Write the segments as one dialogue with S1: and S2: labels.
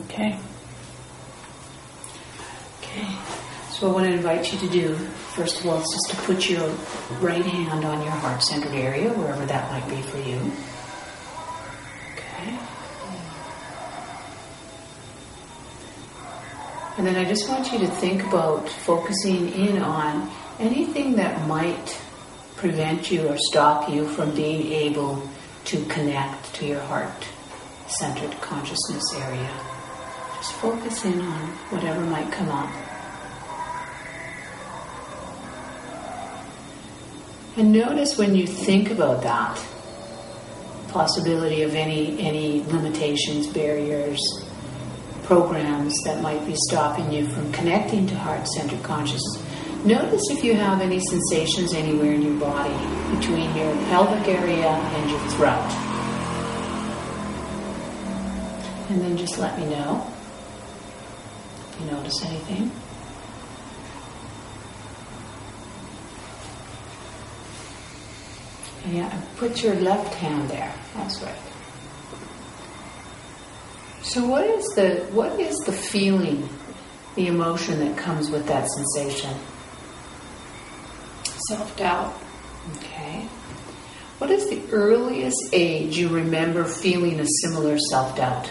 S1: Okay. Okay. So what I want to invite you to do, first of all, is just to put your right hand on your heart-centered area, wherever that might be for you. Okay. And then I just want you to think about focusing in on anything that might prevent you or stop you from being able to connect to your heart-centered consciousness area. Just focus in on whatever might come up. And notice when you think about that possibility of any limitations, barriers, programs that might be stopping you from connecting to heart-centered consciousness. Notice if you have any sensations anywhere in your body between your pelvic area and your throat. And then just let me know if you notice anything. Yeah, put your left hand there. That's right. So what is the feeling, the emotion that comes with that sensation?
S2: Self-doubt.
S1: Okay. What is the earliest age you remember feeling a similar self-doubt?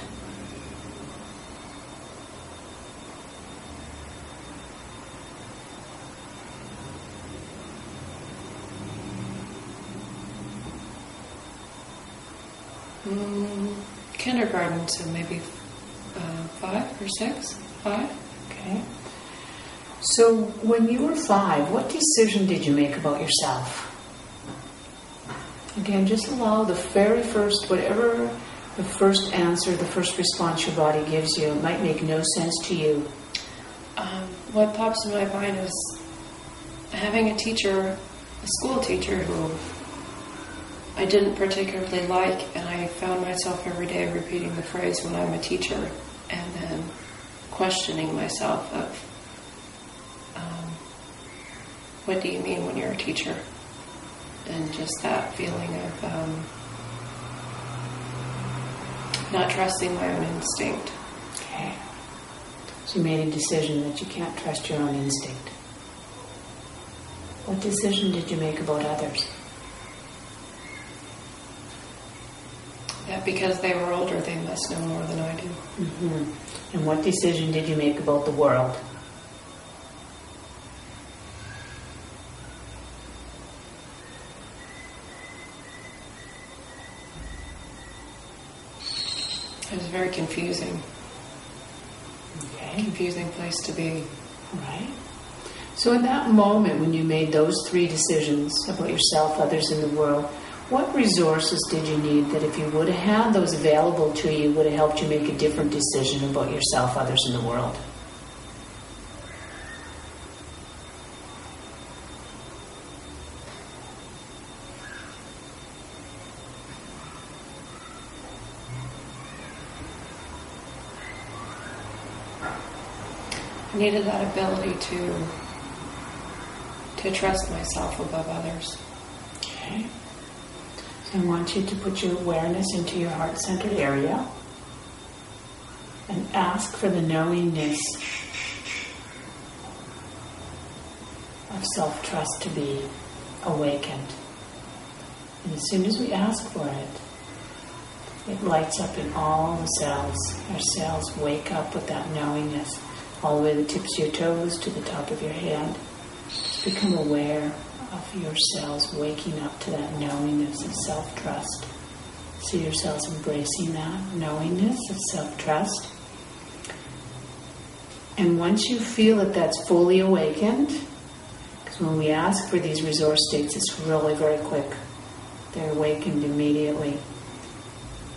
S2: Kindergarten, so maybe 5 or 6? 5?
S1: Okay. So when you were 5, what decision did you make about yourself? Again, just allow the very first, whatever the first answer, the first response your body gives you. It might make no sense to you.
S2: What pops in my mind is having a teacher, a school teacher who I didn't particularly like, and I found myself every day repeating the phrase, when I'm a teacher, and then questioning myself of, what do you mean when you're a teacher? And just that feeling of not trusting my own instinct.
S1: Okay. So you made a decision that you can't trust your own instinct. What decision did you make about others?
S2: That because they were older, they must know more than I do.
S1: Mm-hmm. And what decision did you make about the world?
S2: It was very confusing.
S1: Okay.
S2: Confusing place to be.
S1: All right. So in that moment when you made those 3 decisions about yourself, others, and the world, what resources did you need that if you would have had those available to you would have helped you make a different decision about yourself, others, and the world?
S2: I needed that ability to trust myself above others.
S1: Okay. So I want you to put your awareness into your heart-centered area and ask for the knowingness of self-trust to be awakened. And as soon as we ask for it, it lights up in all the cells. Our cells wake up with that knowingness, all the way to the tips of your toes to the top of your head. Just become aware of your cells waking up to that knowingness of self-trust. See yourselves embracing that knowingness of self-trust. And once you feel that that's fully awakened, because when we ask for these resource states, it's really very quick. They're awakened immediately.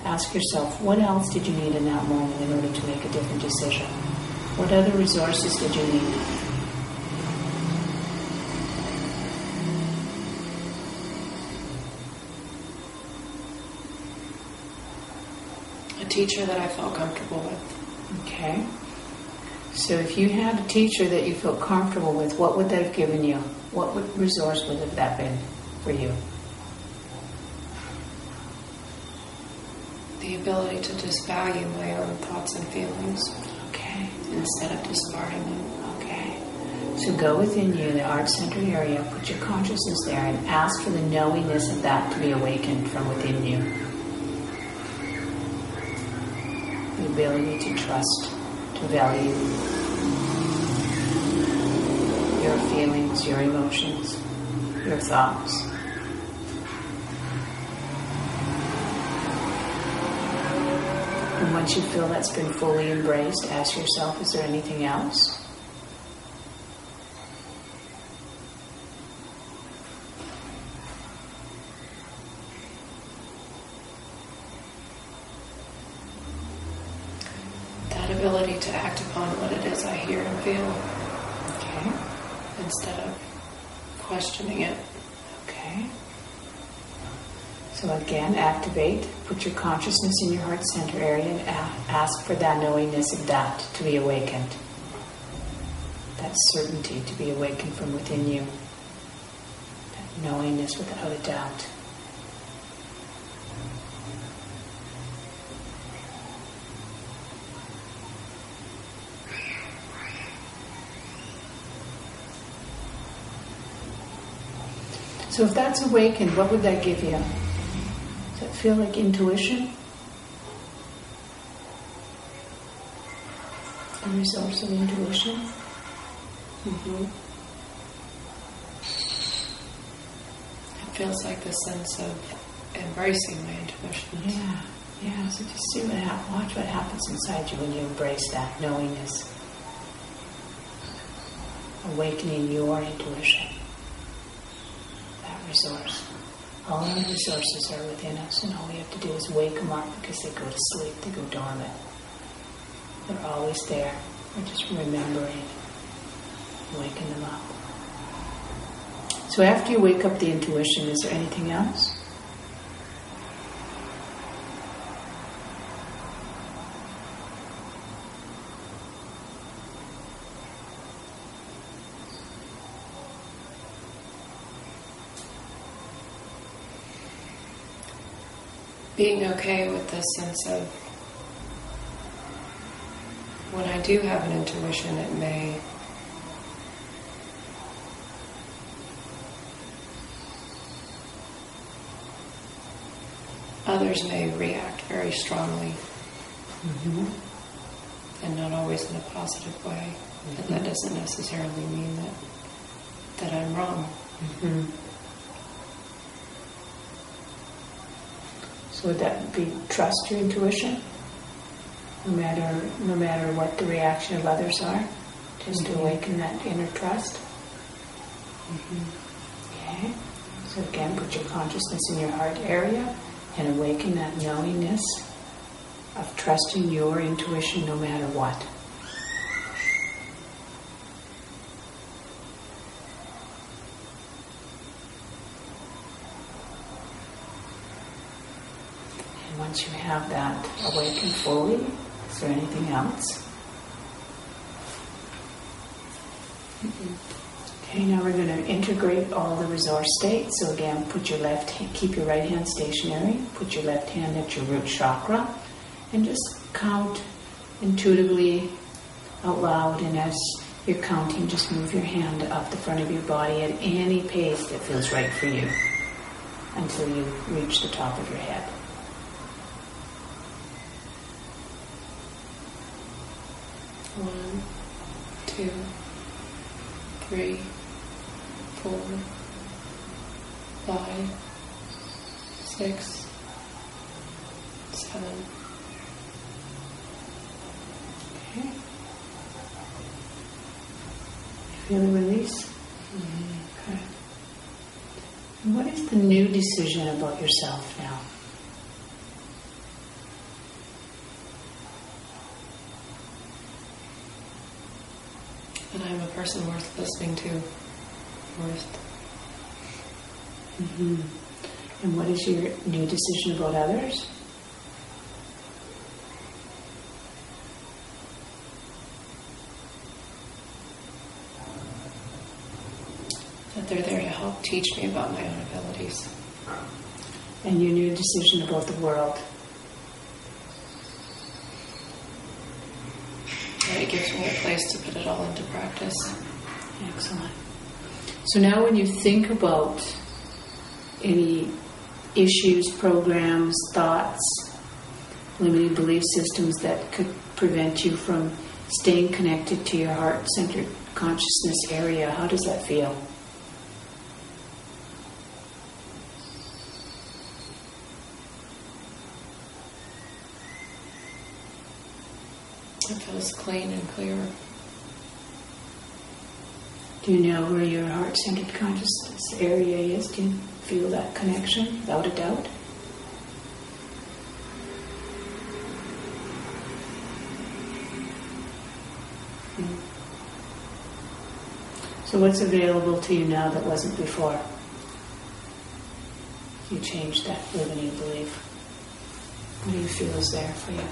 S1: Ask yourself, what else did you need in that moment in order to make a different decision? What other resources did you need?
S2: A teacher that I felt comfortable with.
S1: Okay. So if you had a teacher that you felt comfortable with, what would that have given you? What resource would have that been for you?
S2: The the ability to just value my own thoughts and feelings.
S1: Okay.
S2: Instead of discarding them.
S1: Okay. So go within you, the heart-centered area, put your consciousness there and ask for the knowingness of that to be awakened from within you. The ability to trust, to value your feelings, your emotions, your thoughts. And once you feel that's been fully embraced, ask yourself, is there anything else?
S2: That ability to act upon what it is I hear and feel.
S1: Okay.
S2: Instead of questioning it.
S1: Okay. So again, activate, put your consciousness in your heart center area and ask for that knowingness of that to be awakened. That certainty to be awakened from within you. That knowingness without a doubt. So if that's awakened, what would that give you? Does it feel like intuition? A resource of intuition?
S2: Mm-hmm. It feels like the sense of embracing my intuition.
S1: Yeah, yeah. So just see what watch what happens inside you when you embrace that knowingness. Awakening your intuition. That resource. All our resources are within us, and all we have to do is wake them up because they go to sleep, they go dormant. They're always there. We're just remembering, waking them up. So after you wake up the intuition, is there anything else?
S2: Being okay with this sense of when I do have an intuition, it may others may react very strongly, and not always in a positive way. And that doesn't necessarily mean that I'm wrong.
S1: So would that be trust your intuition? No matter what the reaction of others are? Just to awaken that inner trust? Okay. So again, put your consciousness in your heart area and awaken that knowingness of trusting your intuition no matter what. And once you have that awakened fully, is there anything else? Okay, now we're going to integrate all the resource states. So again, keep your right hand stationary, put your left hand at your root chakra, and just count intuitively out loud. And as you're counting, just move your hand up the front of your body at any pace that feels right for you until you reach the top of your head.
S2: 1, 2, 3, 4, 5, 6, 7.
S1: Okay. Feel the release? Okay. And what is the new decision about yourself now?
S2: That I'm a person worth listening to.
S1: And what is your new decision about others?
S2: That they're there to help teach me about my own abilities.
S1: And your new decision about the world?
S2: gives me a place to put it all into practice.
S1: Excellent. So now when you think about any issues, programs, thoughts, limiting belief systems that could prevent you from staying connected to your heart-centered consciousness area, how does that feel?
S2: It feels clean and clear.
S1: Do you know where your heart-centered consciousness area is? Do you feel that connection without a doubt? So what's available to you now that wasn't before? You changed that limiting belief. What do you feel is there for you?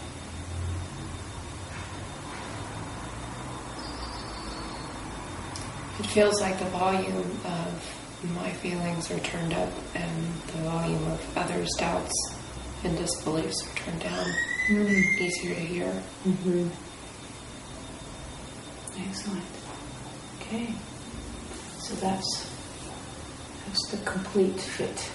S2: It feels like the volume of my feelings are turned up and the volume of others' doubts and disbeliefs are turned down. Easier to hear.
S1: Mm-hmm. Excellent. Okay. So that's the complete fit.